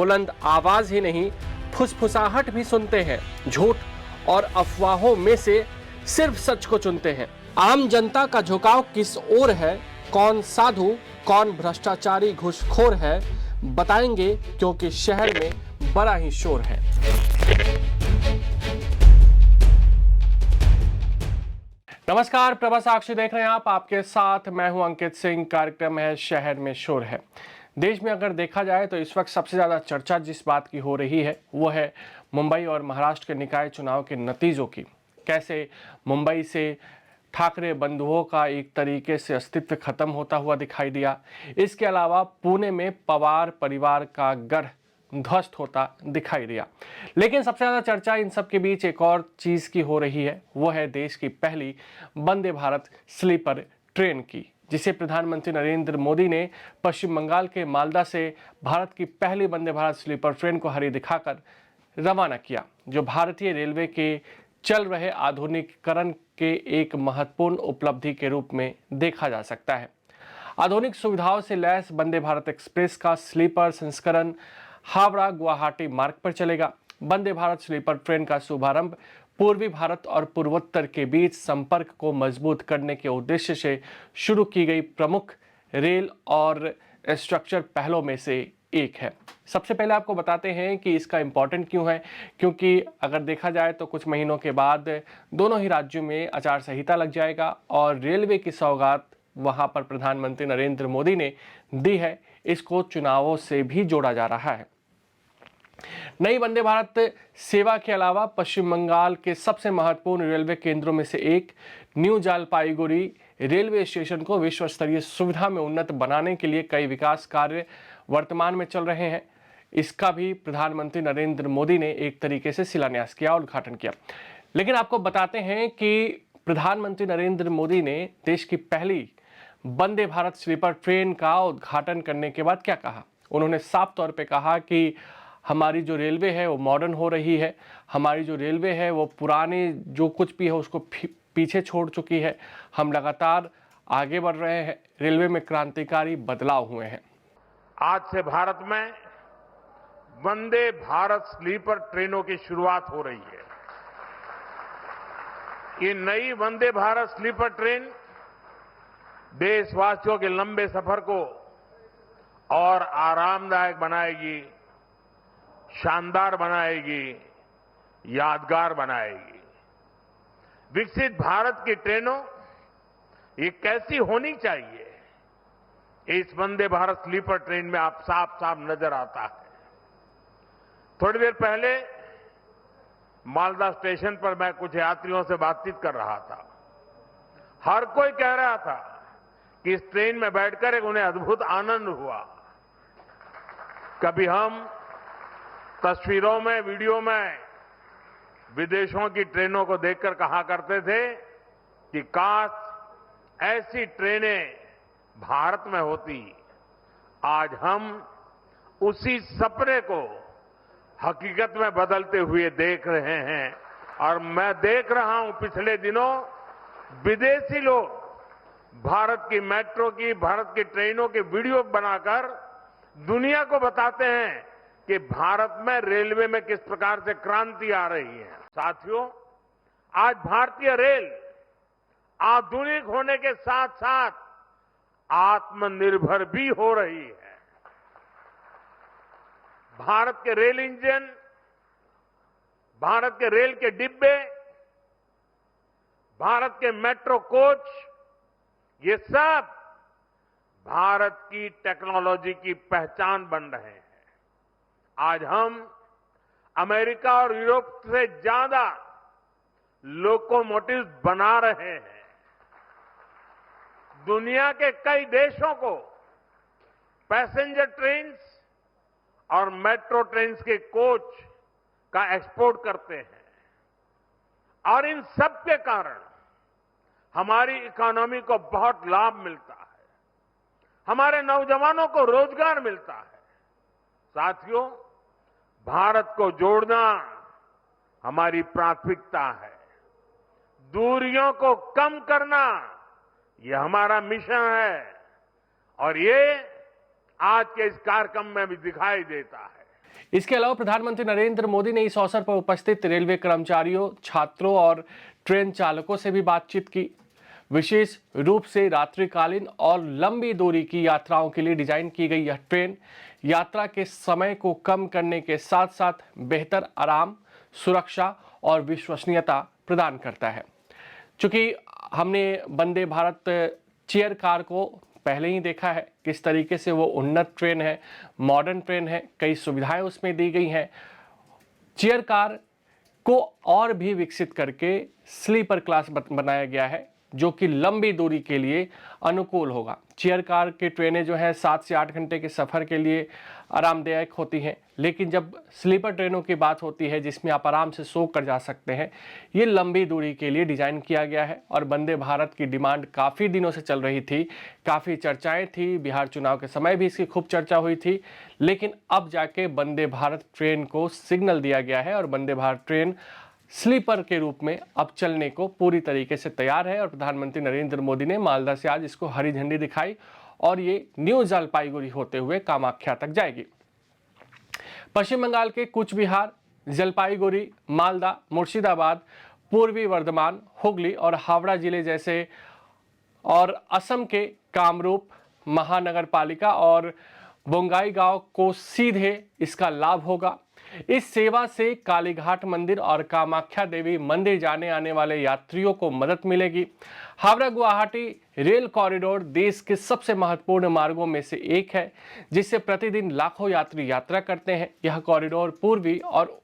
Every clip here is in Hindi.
बुलंद आवाज ही नहीं, फुसफुसाहट भी सुनते हैं। झूठ और अफवाहों में से सिर्फ सच को चुनते हैं। आम जनता का झुकाव किस ओर है, कौन साधु कौन भ्रष्टाचारी घूसखोर है, बताएंगे, क्योंकि शहर में बड़ा ही शोर है। नमस्कार, प्रभा साक्षी देख रहे हैं आप, आपके साथ मैं हूं अंकित सिंह। कार्यक्रम है शहर में शोर है। देश में अगर देखा जाए तो इस वक्त सबसे ज्यादा चर्चा जिस बात की हो रही है वो है मुंबई और महाराष्ट्र के निकाय चुनाव के नतीजों की। कैसे मुंबई से ठाकरे बंधुओं का एक तरीके से अस्तित्व खत्म होता हुआ दिखाई दिया। इसके अलावा पुणे में पवार परिवार का गढ़ ध्वस्त होता दिखाई दिया। लेकिन सबसे ज्यादा चर्चा इन सब के बीच एक और चीज की हो रही है, वो है देश की पहली वंदे भारत स्लीपर ट्रेन की, जिसे प्रधानमंत्री नरेंद्र मोदी ने पश्चिम बंगाल के मालदा से भारत की पहली वंदे भारत स्लीपर ट्रेन को हरी दिखाकर रवाना किया, जो भारतीय रेलवे के चल रहे आधुनिकीकरण के एक महत्वपूर्ण उपलब्धि के रूप में देखा जा सकता है। आधुनिक सुविधाओं से लैस वंदे भारत एक्सप्रेस का स्लीपर संस्करण हावड़ा गुवाहाटी मार्ग पर चलेगा। वंदे भारत स्लीपर ट्रेन का शुभारंभ पूर्वी भारत और पूर्वोत्तर के बीच संपर्क को मजबूत करने के उद्देश्य से शुरू की गई प्रमुख रेल और स्ट्रक्चर पहलों में से एक है। सबसे पहले आपको बताते हैं कि इसका इम्पोर्टेंट क्यों है, क्योंकि अगर देखा जाए तो कुछ महीनों के बाद दोनों ही राज्यों में आचार संहिता लग जाएगा और रेलवे की सौगात वहां पर प्रधानमंत्री नरेंद्र मोदी ने दी है, इसको चुनावों से भी जोड़ा जा रहा है। नई वंदे भारत सेवा के अलावा पश्चिम बंगाल के सबसे महत्वपूर्ण रेलवे केंद्रों में से एक न्यू जलपाईगुड़ी रेलवे स्टेशन को विश्व स्तरीय सुविधा में उन्नत बनाने के लिए कई विकास कार्य वर्तमान में चल रहे हैं। इसका भी प्रधानमंत्री नरेंद्र मोदी ने एक तरीके से शिलान्यास किया और उद्घाटन किया। लेकिन आपको बताते हैं कि प्रधानमंत्री नरेंद्र मोदी ने देश की पहली वंदे भारत स्लीपर ट्रेन का उद्घाटन करने के बाद क्या कहा। उन्होंने साफ तौर पे कहा कि हमारी जो रेलवे है वो मॉडर्न हो रही है, हमारी जो रेलवे है वो पुराने जो कुछ भी है उसको पीछे छोड़ चुकी है, हम लगातार आगे बढ़ रहे हैं, रेलवे में क्रांतिकारी बदलाव हुए हैं। आज से भारत में वंदे भारत स्लीपर ट्रेनों की शुरुआत हो रही है। ये नई वंदे भारत स्लीपर ट्रेन देशवासियों के लंबे सफर को और आरामदायक बनाएगी, शानदार बनाएगी, यादगार बनाएगी। विकसित भारत की ट्रेनों ये कैसी होनी चाहिए, इस वंदे भारत स्लीपर ट्रेन में आप साफ साफ नजर आता है। थोड़ी देर पहले मालदा स्टेशन पर मैं कुछ यात्रियों से बातचीत कर रहा था। हर कोई कह रहा था कि इस ट्रेन में बैठकर एक उन्हें अद्भुत आनंद हुआ। कभी हम तस्वीरों में, वीडियो में विदेशों की ट्रेनों को देखकर कहा करते थे कि काश ऐसी ट्रेनें भारत में होती। आज हम उसी सपने को हकीकत में बदलते हुए देख रहे हैं और मैं देख रहा हूं पिछले दिनों विदेशी लोग भारत की मेट्रो की, भारत की ट्रेनों के वीडियो बनाकर दुनिया को बताते हैं कि भारत में रेलवे में किस प्रकार से क्रांति आ रही है। साथियों, आज भारतीय रेल आधुनिक होने के साथ साथ आत्मनिर्भर भी हो रही है। भारत के रेल इंजन, भारत के रेल के डिब्बे, भारत के मेट्रो कोच, ये सब भारत की टेक्नोलॉजी की पहचान बन रहे हैं। आज हम अमेरिका और यूरोप से ज्यादा लोकोमोटिव्स बना रहे हैं। दुनिया के कई देशों को पैसेंजर ट्रेन्स और मेट्रो ट्रेन्स के कोच का एक्सपोर्ट करते हैं और इन सब के कारण हमारी इकोनॉमी को बहुत लाभ मिलता है, हमारे नौजवानों को रोजगार मिलता है। साथियों, भारत को जोड़ना हमारी प्राथमिकता है। दूरियों को कम करना यह हमारा मिशन है और ये आज के इस कार्यक्रम में भी दिखाई देता है। इसके अलावा प्रधानमंत्री नरेंद्र मोदी ने इस अवसर पर उपस्थित रेलवे कर्मचारियों, छात्रों और ट्रेन चालकों से भी बातचीत की। विशेष रूप से रात्रिकालीन और लंबी दूरी की यात्राओं के लिए डिजाइन की गई यह ट्रेन यात्रा के समय को कम करने के साथ साथ बेहतर आराम, सुरक्षा और विश्वसनीयता प्रदान करता है। चूंकि हमने वंदे भारत चेयर कार को पहले ही देखा है किस तरीके से वो उन्नत ट्रेन है, मॉडर्न ट्रेन है, कई सुविधाएं उसमें दी गई हैं। चेयर कार को और भी विकसित करके स्लीपर क्लास बनाया गया है जो कि लंबी दूरी के लिए अनुकूल होगा। चेयर कार की ट्रेनें जो हैं 7 से 8 घंटे के सफ़र के लिए आरामदायक होती हैं, लेकिन जब स्लीपर ट्रेनों की बात होती है जिसमें आप आराम से सो कर जा सकते हैं, ये लंबी दूरी के लिए डिज़ाइन किया गया है। और वंदे भारत की डिमांड काफ़ी दिनों से चल रही थी, काफ़ी चर्चाएं थी, बिहार चुनाव के समय भी इसकी खूब चर्चा हुई थी, लेकिन अब जाके वंदे भारत ट्रेन को सिग्नल दिया गया है और वंदे भारत ट्रेन स्लीपर के रूप में अब चलने को पूरी तरीके से तैयार है। और प्रधानमंत्री नरेंद्र मोदी ने मालदा से आज इसको हरी झंडी दिखाई और ये न्यू जलपाईगुड़ी होते हुए कामाख्या तक जाएगी। पश्चिम बंगाल के कूच बिहार, जलपाईगुड़ी, मालदा, मुर्शिदाबाद, पूर्वी वर्धमान, हुगली और हावड़ा जिले जैसे और असम के कामरूप महानगर पालिका और बोंगाईगांव को सीधे इसका लाभ होगा। इस सेवा से कालीघाट मंदिर और कामाख्या देवी मंदिर जाने आने वाले यात्रियों को मदद मिलेगी। हावड़ा गुवाहाटी रेल कॉरिडोर देश के सबसे महत्वपूर्ण मार्गों में से एक है जिससे प्रतिदिन लाखों यात्री यात्रा करते हैं। यह कॉरिडोर पूर्वी और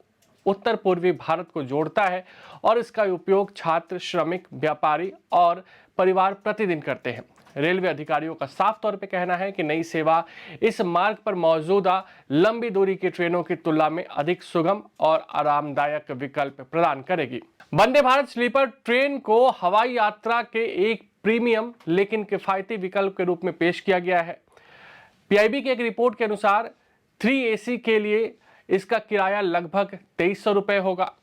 उत्तर पूर्वी भारत को जोड़ता है और इसका उपयोग छात्र, श्रमिक, व्यापारी और परिवार प्रतिदिन करते हैं। रेलवे अधिकारियों का साफ तौर पे कहना है कि नई सेवा इस मार्ग पर मौजूदा लंबी दूरी की ट्रेनों की तुलना में अधिक सुगम और आरामदायक विकल्प प्रदान करेगी। वंदे भारत स्लीपर ट्रेन को हवाई यात्रा के एक प्रीमियम लेकिन किफायती विकल्प के रूप में पेश किया गया है। पीआईबी की एक रिपोर्ट के अनुसार 3AC के लिए इसका किराया लगभग 2300 रुपये होगा,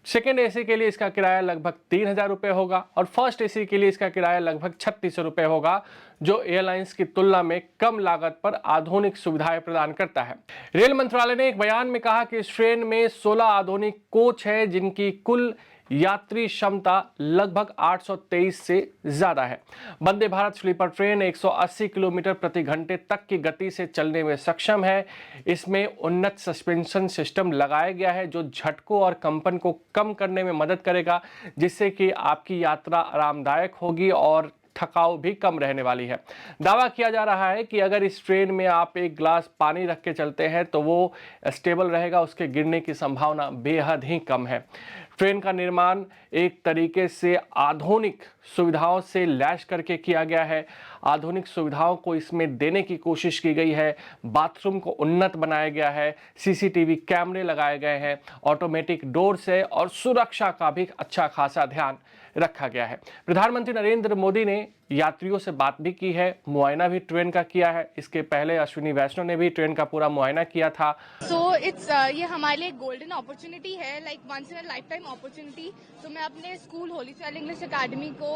सेकेंड AC के लिए इसका किराया लगभग 3000 रुपये होगा और फर्स्ट AC के लिए इसका किराया लगभग 3600 रुपये होगा, जो एयरलाइंस की तुलना में कम लागत पर आधुनिक सुविधाएं प्रदान करता है। रेल मंत्रालय ने एक बयान में कहा कि इस ट्रेन में 16 आधुनिक कोच है जिनकी कुल यात्री क्षमता लगभग 823 से ज्यादा है। Vande Bharat sleeper train 180 kilometre प्रति घंटे तक की गति से चलने में सक्षम है। इसमें उन्नत सस्पेंशन सिस्टम लगाया गया है जो झटकों और कंपन को कम करने में मदद करेगा, जिससे कि आपकी यात्रा आरामदायक होगी और थकाऊ भी कम रहने वाली है। दावा किया जा रहा है कि अगर इस ट्रेन में आप एक ग्लास पानी रख के चलते हैं तो वो स्टेबल रहेगा, उसके गिरने की संभावना बेहद ही कम है। ट्रेन का निर्माण एक तरीके से आधुनिक सुविधाओं से लैस करके किया गया है। आधुनिक सुविधाओं को इसमें देने की कोशिश की गई है। बाथरूम को उन्नत बनाया गया है, CCTV कैमरे लगाए गए हैं, ऑटोमेटिक डोर्स है और सुरक्षा का भी अच्छा खासा ध्यान रखा गया है। प्रधानमंत्री नरेंद्र मोदी ने यात्रियों से बात भी की है, मुआयना भी ट्रेन का किया है। इसके पहले अश्विनी वैष्णव ने भी ट्रेन का पूरा मुआयना किया था। ये हमारे लिए गोल्डन अपॉर्चुनिटी है, like once in a lifetime opportunity. तो मैं अपने school Holy Child English Academy को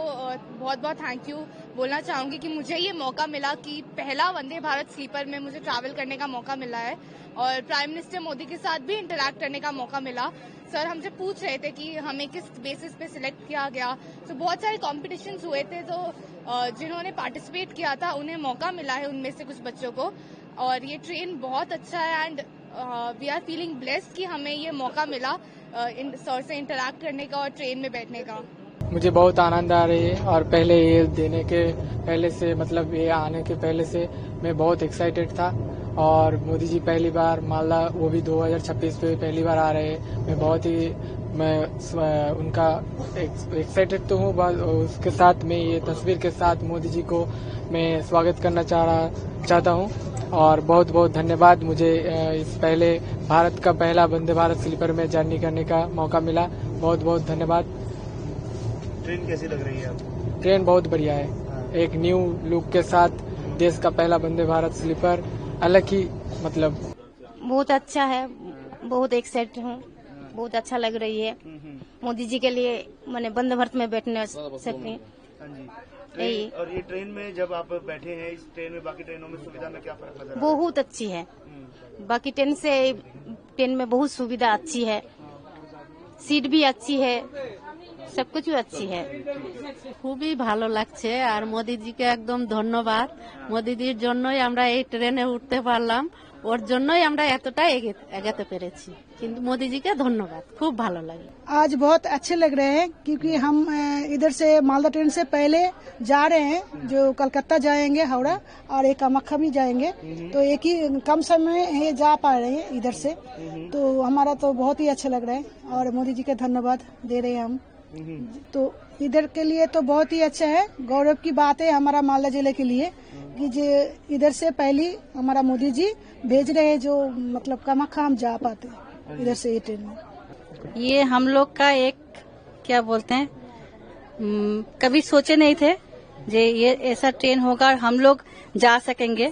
बहुत बहुत थैंक यू बोलना चाहूंगी कि मुझे ये मौका मिला कि पहला वंदे भारत स्लीपर में मुझे ट्रैवल करने का मौका मिला है और प्राइम मिनिस्टर मोदी के साथ भी इंटरैक्ट करने का मौका मिला। सर हमसे पूछ रहे थे कि हमें किस बेसिस पे सिलेक्ट किया गया, तो बहुत सारे कॉम्पिटिशन्स हुए थे, तो जिन्होंने पार्टिसिपेट किया था उन्हें मौका मिला है उनमें से कुछ बच्चों को। और ये ट्रेन बहुत अच्छा है and we are feeling blessed कि हमें ये मौका मिला सर से इंटरैक्ट करने का और ट्रेन में बैठने का। मुझे बहुत आनंद आ रही है और पहले ये देने के पहले से, मतलब ये आने के पहले से मैं बहुत एक्साइटेड था। और मोदी जी पहली बार मालदा, वो भी 2026 पे पहली बार आ रहे हैं। मैं उनका एक्साइटेड तो हूँ, उसके साथ में ये तस्वीर के साथ मोदी जी को मैं स्वागत करना चाहता हूँ। और बहुत बहुत धन्यवाद, मुझे इस पहले भारत का पहला वंदे भारत स्लीपर में जर्नी करने का मौका मिला। बहुत बहुत धन्यवाद। ट्रेन कैसी लग रही है आपको? ट्रेन बहुत बढ़िया है, एक न्यू लुक के साथ देश का पहला वंदे भारत स्लीपर, अलग ही मतलब बहुत अच्छा है। बहुत एक्साइटेड हूँ, बहुत अच्छा लग रही है। मोदी जी के लिए मैंने वंदे भारत में बैठने सकती। हाँ जी। यही। और ये ट्रेन में जब आप बैठे हैं, इस ट्रेन में बाकी ट्रेनों में सुविधा में क्या फर्क नजर आ रहा है? बहुत अच्छी है। बाकी ट्रेन में बहुत सुविधा अच्छी है, सीट भी अच्छी है, सब कुछ अच्छी है। খুবই ভালো লাগছে আর মোদিজিকে একদম ধন্যবাদ। মোদিজির জন্যই আমরা এই ট্রেনে উঠতে পারলাম, ওর জন্যই আমরা এতটা এগাতে পেরেছি। কিন্তু মোদিজিকে ধন্যবাদ, খুব ভালো লাগে। आज बहुत अच्छे लग रहे हैं क्योंकि हम इधर से मालदा ट्रेन से पहले जा रहे हैं, जो कलकत्ता जाएंगे हावड़ा और एक कामाख्या भी जाएंगे, तो एक ही कम समय में ये जा पा रहे हैं इधर से, तो हमारा तो बहुत ही अच्छा लग रहा है और मोदी जी के धन्यवाद दे रहे हैं हम। तो इधर के लिए तो बहुत ही अच्छा है, गौरव की बात है हमारा मालदा जिले के लिए कि जो इधर से पहले हमारा मोदी जी भेज रहे हैं, जो मतलब कामाख्या हम जा पाते हैं इधर से ये ट्रेन में। ये हम लोग का एक क्या बोलते हैं, कभी सोचे नहीं थे जे ये ऐसा ट्रेन होगा और हम लोग जा सकेंगे।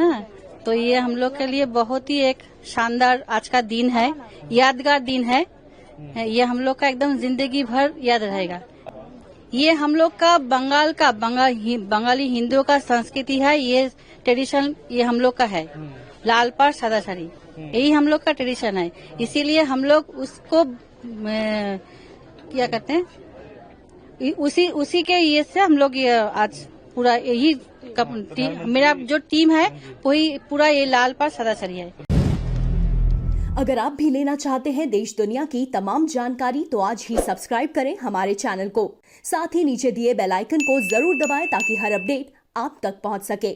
हाँ, तो ये हम लोग के लिए बहुत ही एक शानदार आज का दिन है, यादगार दिन है। ये हम लोग का एकदम जिंदगी भर याद रहेगा। ये हम लोग का बंगाली हिंदुओं का संस्कृति है, ये ट्रेडिशन ये हम लोग का है। लाल पाड़ सादा साड़ी यही हम लोग का ट्रेडिशन है, इसीलिए हम लोग उसको क्या करते हैं, उसी के ये से हम लोग ये आज पूरा यही मेरा जो टीम है वही पूरा ये लाल पाड़ सादा साड़ी है। अगर आप भी लेना चाहते हैं देश दुनिया की तमाम जानकारी तो आज ही सब्सक्राइब करें हमारे चैनल को। साथ ही नीचे दिए बेल आइकन को जरूर दबाएं ताकि हर अपडेट आप तक पहुंच सके।